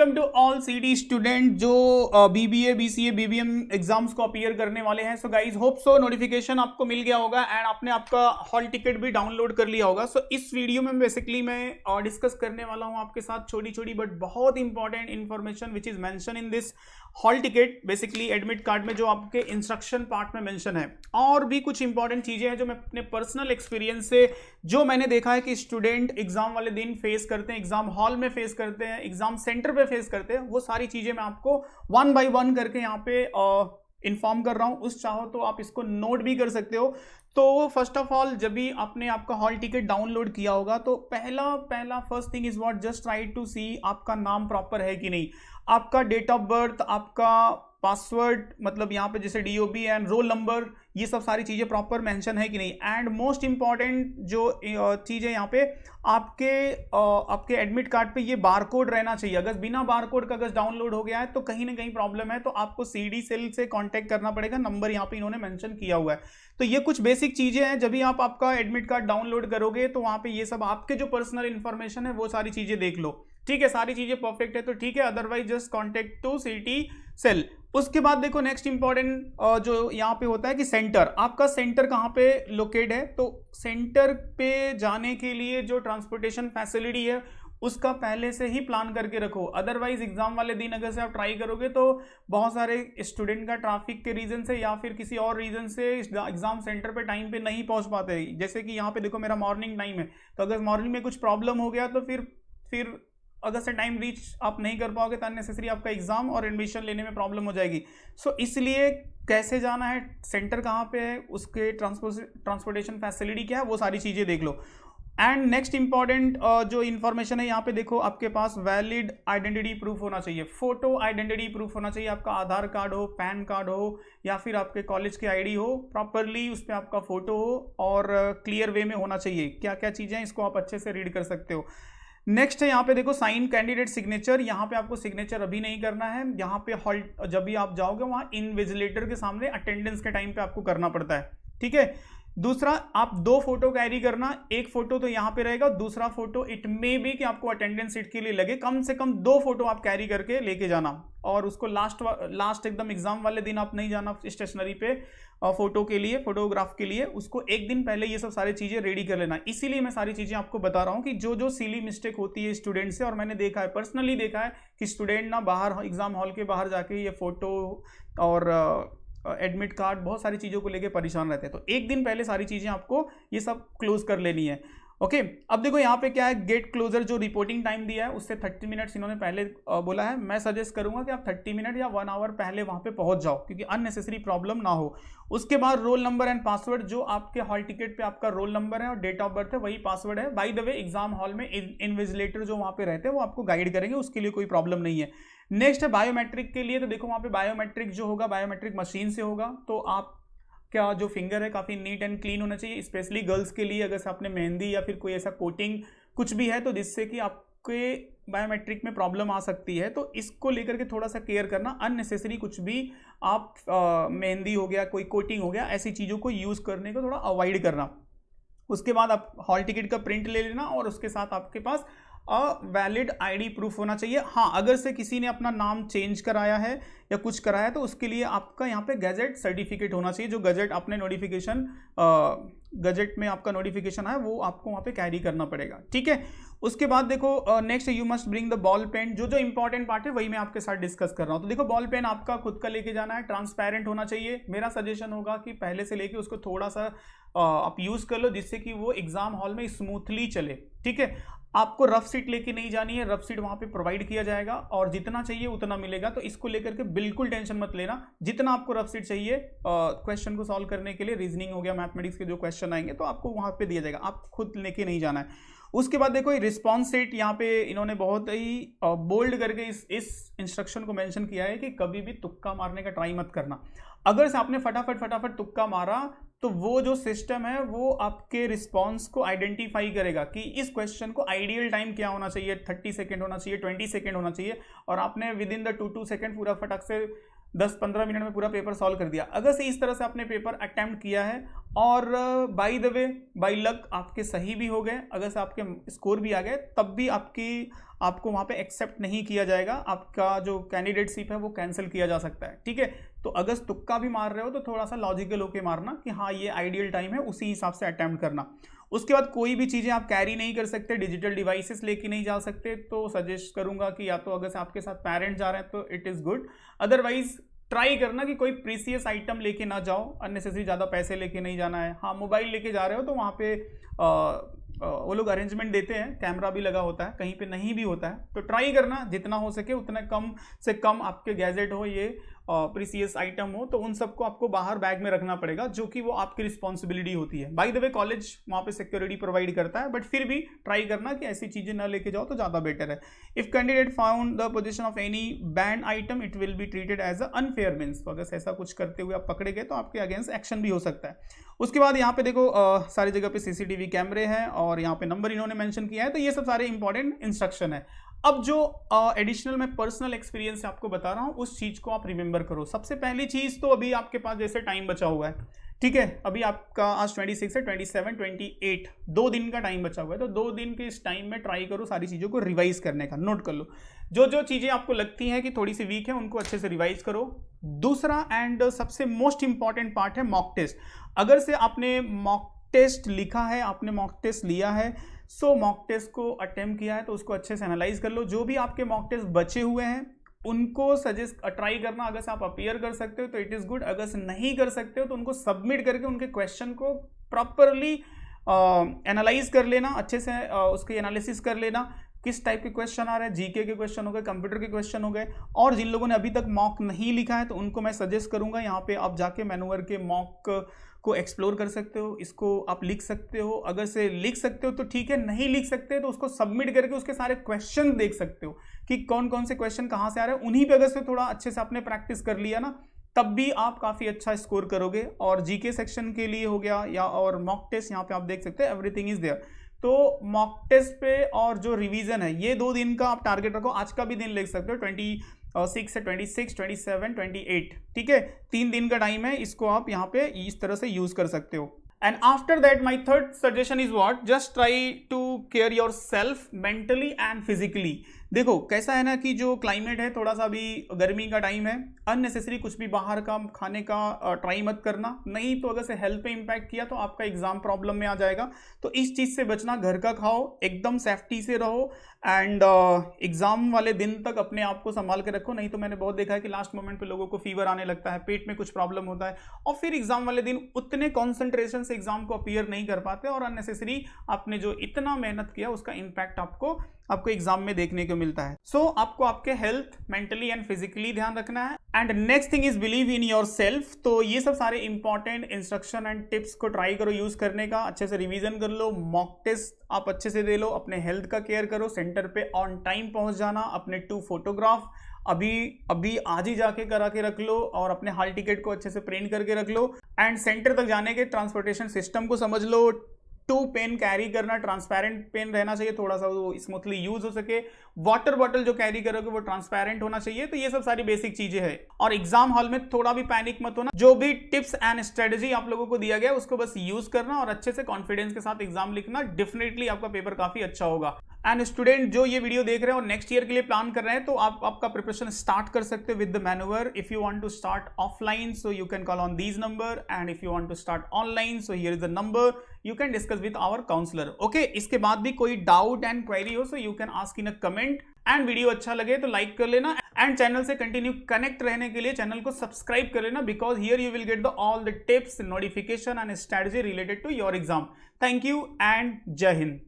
Welcome to all CD student जो BBA BCA BBM exams को appear करने वाले हैं। So guys hope so notification आपको मिल गया होगा एंड आपने आपका हॉल टिकट भी डाउनलोड कर लिया होगा। सो इस वीडियो में बेसिकली मैं डिस्कस करने वाला हूं आपके साथ छोटी छोटी बट बहुत important information which is mention in this hall ticket, basically admit card में जो आपके इंस्ट्रक्शन पार्ट में मेंशन है। और भी कुछ इंपॉर्टेंट चीजें हैं जो मैं अपने पर्सनल एक्सपीरियंस से जो मैंने देखा है कि स्टूडेंट एग्जाम वाले दिन फेस करते हैं, एग्जाम हॉल में फेस करते हैं, एग्जाम सेंटर पे फेस करते हैं, वो सारी चीजें मैं आपको वन बाय वन करके यहाँ पे इन्फॉर्म कर रहा हूं। उस चाहो तो आप इसको नोट भी कर सकते हो। तो फर्स्ट ऑफ ऑल जब भी आपने आपका हॉल टिकट डाउनलोड किया होगा तो पहला first thing is what, just try to see आपका नाम प्रॉपर है कि नहीं, आपका डेट ऑफ बर्थ, आपका पासवर्ड, मतलब यहाँ पे जैसे डीओबी एंड रोल नंबर, ये सब सारी चीजें प्रॉपर मेंशन है कि नहीं। एंड मोस्ट इंपॉर्टेंट जो चीज है यहाँ पे आपके एडमिट कार्ड पे ये बारकोड रहना चाहिए। अगर बिना बारकोड का अगर डाउनलोड हो गया है तो कहीं ना कहीं प्रॉब्लम है, तो आपको सीडी सेल से कांटेक्ट करना पड़ेगा। नंबर यहाँ पे इन्होंने मेंशन किया हुआ है। तो ये कुछ बेसिक चीजें हैं, जब भी आप आपका एडमिट कार्ड डाउनलोड करोगे तो वहां पे ये सब आपके जो पर्सनल इंफॉर्मेशन है वो सारी चीजें देख लो। ठीक है, सारी चीजें परफेक्ट है तो ठीक है, otherwise just contact to city cell. उसके बाद देखो नेक्स्ट इंपॉर्टेंट जो यहाँ पे होता है कि सेंटर, आपका सेंटर कहाँ पे लोकेट है। तो सेंटर पे जाने के लिए जो ट्रांसपोर्टेशन फैसिलिटी है उसका पहले से ही प्लान करके रखो। अदरवाइज एग्जाम वाले दिन अगर से आप ट्राई करोगे तो बहुत सारे स्टूडेंट का ट्रैफिक के रीजन से या फिर किसी और रीजन से एग्जाम सेंटर पे टाइम पे नहीं पहुंच पाते। जैसे कि यहाँ पे देखो मेरा मॉर्निंग टाइम है, तो अगर मॉर्निंग में कुछ प्रॉब्लम हो गया तो फिर अगर से टाइम रीच आप नहीं कर पाओगे तो अननेसेसरी आपका एग्जाम और एडमिशन लेने में प्रॉब्लम हो जाएगी। सो इसलिए कैसे जाना है, सेंटर कहाँ पे है, उसके ट्रांसपोर्टेशन फैसिलिटी क्या है, वो सारी चीज़ें देख लो। एंड नेक्स्ट इंपॉर्टेंट जो इन्फॉर्मेशन है यहाँ पे देखो, आपके पास वैलिड आइडेंटिटी प्रूफ होना चाहिए, फोटो आइडेंटिटी प्रूफ होना चाहिए। आपका आधार कार्ड हो, पैन कार्ड हो या फिर आपके कॉलेज की आईडी हो, प्रॉपरली उस पर आपका फोटो हो और क्लियर वे में होना चाहिए। क्या क्या चीज़ें हैं इसको आप अच्छे से रीड कर सकते हो। नेक्स्ट है यहाँ पे देखो साइन कैंडिडेट सिग्नेचर। यहाँ पे आपको सिग्नेचर अभी नहीं करना है, यहाँ पे हॉल जब भी आप जाओगे वहाँ इनविजिलेटर के सामने अटेंडेंस के टाइम पे आपको करना पड़ता है। ठीक है, दूसरा आप 2 फोटो कैरी करना, एक फोटो तो यहाँ पे रहेगा, दूसरा फोटो इट मे बी कि आपको अटेंडेंस सीट के लिए लगे, कम से कम 2 फोटो आप कैरी करके लेके जाना। और उसको लास्ट एकदम एग्जाम वाले दिन आप नहीं जाना स्टेशनरी पे फोटो के लिए, फोटोग्राफ के लिए, उसको एक दिन पहले ये सब सारी चीजें रेडी कर लेना। इसीलिए मैं सारी चीजें आपको बता रहा हूँ कि जो जो सिली मिस्टेक होती है स्टूडेंट से, और मैंने देखा है, पर्सनली देखा है कि स्टूडेंट ना बाहर एग्जाम हॉल के बाहर जाके ये फोटो और एडमिट कार्ड बहुत सारी चीज़ों को लेके परेशान रहते हैं। तो एक दिन पहले सारी चीज़ें आपको ये सब क्लोज कर लेनी है। ओके, अब देखो यहाँ पे क्या है, गेट क्लोजर जो रिपोर्टिंग टाइम दिया है उससे 30 मिनट्स इन्होंने पहले बोला है। मैं सजेस्ट करूंगा कि आप 30 मिनट या 1 आवर पहले वहाँ पे पहुँच जाओ, क्योंकि अननेसेसरी प्रॉब्लम ना हो। उसके बाद रोल नंबर एंड पासवर्ड, जो आपके हॉल टिकट पे आपका रोल नंबर है और डेट ऑफ बर्थ है वही पासवर्ड है। By the way exam hall में इन्विजिलेटर जो वहाँ पे रहते हैं वो आपको गाइड करेंगे, उसके लिए कोई प्रॉब्लम नहीं है। नेक्स्ट है बायोमेट्रिक के लिए, तो देखो वहाँ पे बायोमेट्रिक जो होगा बायोमेट्रिक मशीन से होगा, तो आप क्या जो फिंगर है काफ़ी नीट एंड क्लीन होना चाहिए, स्पेशली गर्ल्स के लिए। अगर से आपने मेहंदी या फिर कोई ऐसा कोटिंग कुछ भी है तो जिससे कि आपके बायोमेट्रिक में प्रॉब्लम आ सकती है, तो इसको लेकर के थोड़ा सा केयर करना। अननेसेसरी कुछ भी आप मेहंदी हो गया, कोई कोटिंग हो गया, ऐसी चीज़ों को यूज़ करने को थोड़ा अवॉइड करना। उसके बाद आप हॉल टिकट का प्रिंट ले लेना और उसके साथ आपके पास वैलिड आईडी प्रूफ होना चाहिए। हाँ, अगर से किसी ने अपना नाम चेंज कराया है या कुछ कराया है तो उसके लिए आपका यहाँ पे गैजेट सर्टिफिकेट होना चाहिए। जो गैजेट अपने नोटिफिकेशन गैजेट में आपका नोटिफिकेशन है वो आपको वहाँ पे कैरी करना पड़ेगा। ठीक है, उसके बाद देखो next you must bring the ball pen. जो जो इंपॉर्टेंट पार्ट है वही मैं आपके साथ डिस्कस कर रहा हूँ। तो देखो बॉल पेन आपका खुद का लेके जाना है, ट्रांसपेरेंट होना चाहिए। मेरा सजेशन होगा कि पहले से लेके उसको थोड़ा सा आप यूज़ कर लो, जिससे कि वो एग्जाम हॉल में स्मूथली चले। ठीक है, आपको रफ सीट लेके नहीं जानी है, रफ सीट वहाँ पे प्रोवाइड किया जाएगा और जितना चाहिए उतना मिलेगा। तो इसको लेकर के बिल्कुल टेंशन मत लेना, जितना आपको रफ सीट चाहिए क्वेश्चन को सॉल्व करने के लिए, रीजनिंग हो गया, मैथमेटिक्स के जो क्वेश्चन आएंगे तो आपको वहाँ पे दिया जाएगा, आप खुद लेके नहीं जाना है। उसके बाद देखो रिस्पॉन्स सेट, यहाँ पे इन्होंने बहुत ही बोल्ड करके इस इंस्ट्रक्शन को मेंशन किया है कि कभी भी तुक्का मारने का ट्राई मत करना। अगर से आपने फटाफट तुक्का मारा तो वो जो सिस्टम है वो आपके रिस्पॉन्स को आइडेंटिफाई करेगा कि इस क्वेश्चन को आइडियल टाइम क्या होना चाहिए, 30 सेकेंड होना चाहिए, 20 सेकेंड होना चाहिए, और आपने विद इन द 2 सेकेंड पूरा फटक से 10-15 मिनट में पूरा पेपर सॉल्व कर दिया। अगर से इस तरह से आपने पेपर अटेम्प्ट किया है और by the way by luck आपके सही भी हो गए, अगर से आपके स्कोर भी आ गए तब भी आपको वहाँ पे एक्सेप्ट नहीं किया जाएगा, आपका जो कैंडिडेटशिप है वो कैंसिल किया जा सकता है, ठीक है। तो अगर तुक्का भी मार रहे हो तो थोड़ा सा लॉजिकल होके मारना कि हाँ ये आइडियल टाइम है, उसी हिसाब से अटेम्प्ट करना। उसके बाद कोई भी चीज़ें आप कैरी नहीं कर सकते, डिजिटल डिवाइसेस लेके नहीं जा सकते, तो सजेस्ट करूंगा कि या तो अगर से आपके साथ पेरेंट्स जा रहे हैं तो it is good, otherwise try करना कि कोई प्रीसियस आइटम लेके ना जाओ, अननेसेसरी ज़्यादा पैसे लेके नहीं जाना है। हाँ मोबाइल लेके जा रहे हो तो वहाँ पे वो लोग अरेंजमेंट देते हैं, कैमरा भी लगा होता है, कहीं पे नहीं भी होता है, तो ट्राई करना जितना हो सके उतना कम से कम आपके गैजेट हो, ये प्रीसियस आइटम हो, तो उन सबको आपको बाहर बैग में रखना पड़ेगा, जो कि वो आपकी रिस्पॉन्सिबिलिटी होती है। बाय द वे कॉलेज वहाँ पे सिक्योरिटी प्रोवाइड करता है, बट फिर भी ट्राई करना कि ऐसी चीज़ें ना लेके जाओ तो ज़्यादा बेटर है। If candidate found the position of any band item it will be treated as a unfair means, तो अगर ऐसा कुछ करते हुए आप पकड़े गए तो आपके अगेंस्ट एक्शन भी हो सकता है। उसके बाद यहाँ पे देखो सारी जगह पे सीसीटीवी कैमरे हैं और यहाँ पे नंबर इन्होंने मेंशन किया है, तो ये सब सारे इंपॉर्टेंट इंस्ट्रक्शन है। अब जो एडिशनल मैं पर्सनल एक्सपीरियंस से आपको बता रहा हूँ उस चीज़ को आप रिमेंबर करो। सबसे पहली चीज़ तो अभी आपके पास जैसे टाइम बचा हुआ है, ठीक है, अभी आपका आज 26 है, 27, 28 2 दिन का टाइम बचा हुआ है, तो 2 दिन के इस टाइम में ट्राई करो सारी चीज़ों को रिवाइज करने का। नोट कर लो जो जो चीज़ें आपको लगती हैं कि थोड़ी सी वीक है उनको अच्छे से रिवाइज करो। दूसरा एंड सबसे मोस्ट इंपॉर्टेंट पार्ट है मॉक टेस्ट। अगर से आपने मॉक टेस्ट लिखा है, आपने मॉक टेस्ट लिया है, सो मॉक टेस्ट को अटेम्प्ट किया है तो उसको अच्छे से एनालाइज कर लो। जो भी आपके मॉक टेस्ट बचे हुए हैं उनको सजेस्ट ट्राई करना, अगर से आप अपीयर कर सकते हो तो इट इज़ गुड, अगर से नहीं कर सकते हो तो उनको सबमिट करके उनके क्वेश्चन को प्रॉपरली एनालाइज कर लेना, अच्छे से उसकी एनालिसिस कर लेना, किस टाइप के क्वेश्चन आ रहे हैं, जीके के क्वेश्चन हो गए, कंप्यूटर के क्वेश्चन हो गए। और जिन लोगों ने अभी तक मॉक नहीं लिखा है तो उनको मैं सजेस्ट करूंगा यहाँ पे आप जाके मैनुअर के मॉक को एक्सप्लोर कर सकते हो, इसको आप लिख सकते हो, अगर से लिख सकते हो तो ठीक है, नहीं लिख सकते तो उसको सबमिट करके उसके सारे क्वेश्चन देख सकते हो कि कौन कौन से क्वेश्चन कहाँ से आ रहे हैं, उन्हीं पे अगर से थोड़ा अच्छे से आपने प्रैक्टिस कर लिया ना तब भी आप काफ़ी अच्छा स्कोर करोगे। और जीके सेक्शन के लिए हो गया या और मॉक टेस्ट यहाँ पे आप देख सकते हो, एवरीथिंग इज देयर। तो मॉक टेस्ट पे और जो रिवीजन है ये 2 दिन का आप टारगेट रखो, आज का भी दिन लिख सकते हो 26 से 26, 27, 28, ठीक है, 3 दिन का टाइम है, इसको आप यहाँ पे इस तरह से यूज कर सकते हो। And after that my third suggestion is what, just try to care your self mentally and physically. देखो कैसा है ना कि जो क्लाइमेट है थोड़ा सा अभी गर्मी का टाइम है, अननेसेसरी कुछ भी बाहर का खाने का ट्राई मत करना, नहीं तो अगर से हेल्थ पे इम्पैक्ट किया तो आपका एग्जाम प्रॉब्लम में आ जाएगा। तो इस चीज़ से बचना, घर का खाओ, एकदम सेफ्टी से रहो एंड एग्जाम वाले दिन तक अपने आप को संभाल के रखो। नहीं तो मैंने बहुत देखा है कि लास्ट मोमेंट पे लोगों को फीवर आने लगता है, पेट में कुछ प्रॉब्लम होता है और फिर एग्जाम वाले दिन उतने कॉन्सेंट्रेशन से एग्जाम को अपीयर नहीं कर पाते और अननेसेसरी आपने जो इतना मेहनत किया उसका इम्पैक्ट आपको एग्जाम में देखने को मिलता है। सो आपको आपके हेल्थ मेंटली एंड फिजिकली ध्यान रखना है। And next thing is believe in your self. तो ये सब सारे इंपॉर्टेंट इंस्ट्रक्शन एंड टिप्स को ट्राई करो यूज करने का, अच्छे से रिवीजन कर लो, मॉक टेस्ट आप अच्छे से दे लो, अपने हेल्थ का केयर करो, सेंटर पे ऑन टाइम पहुंच जाना, अपने 2 फोटोग्राफ अभी आज ही जाके करा के रख लो और अपने हॉल टिकट को अच्छे से प्रिंट करके रख लो। एंड सेंटर तक जाने के ट्रांसपोर्टेशन सिस्टम को समझ लो, 2 पेन कैरी करना, ट्रांसपेरेंट पेन रहना चाहिए, थोड़ा सा वो स्मूथली यूज हो सके, वाटर बॉटल जो कैरी करोगे वो ट्रांसपेरेंट होना चाहिए। तो ये सब सारी बेसिक चीजें हैं। और एग्जाम हॉल में थोड़ा भी पैनिक मत होना, जो भी टिप्स एंड स्ट्रेटेजी आप लोगों को दिया गया उसको बस यूज करना और अच्छे से कॉन्फिडेंस के साथ एग्जाम लिखना, डेफिनेटली आपका पेपर काफी अच्छा होगा। एंड स्टूडेंट जो ये वीडियो देख रहे हैं और नेक्स्ट ईयर के लिए प्लान कर रहे हैं तो आप आपका प्रिपरेशन स्टार्ट कर सकते हो with the manner. If you want to start offline so you can call on these number and if you want to start online so here is the number you can discuss with our counsellor. Okay, इसके बाद भी कोई doubt and query हो so you can ask in a comment. And video अच्छा लगे तो like कर लेना एंड चैनल से कंटिन्यू कनेक्ट रहने के लिए चैनल को सब्सक्राइब कर लेना, because here you will get the all the tips, notification and strategy related to your exam. Thank you and जय हिंद।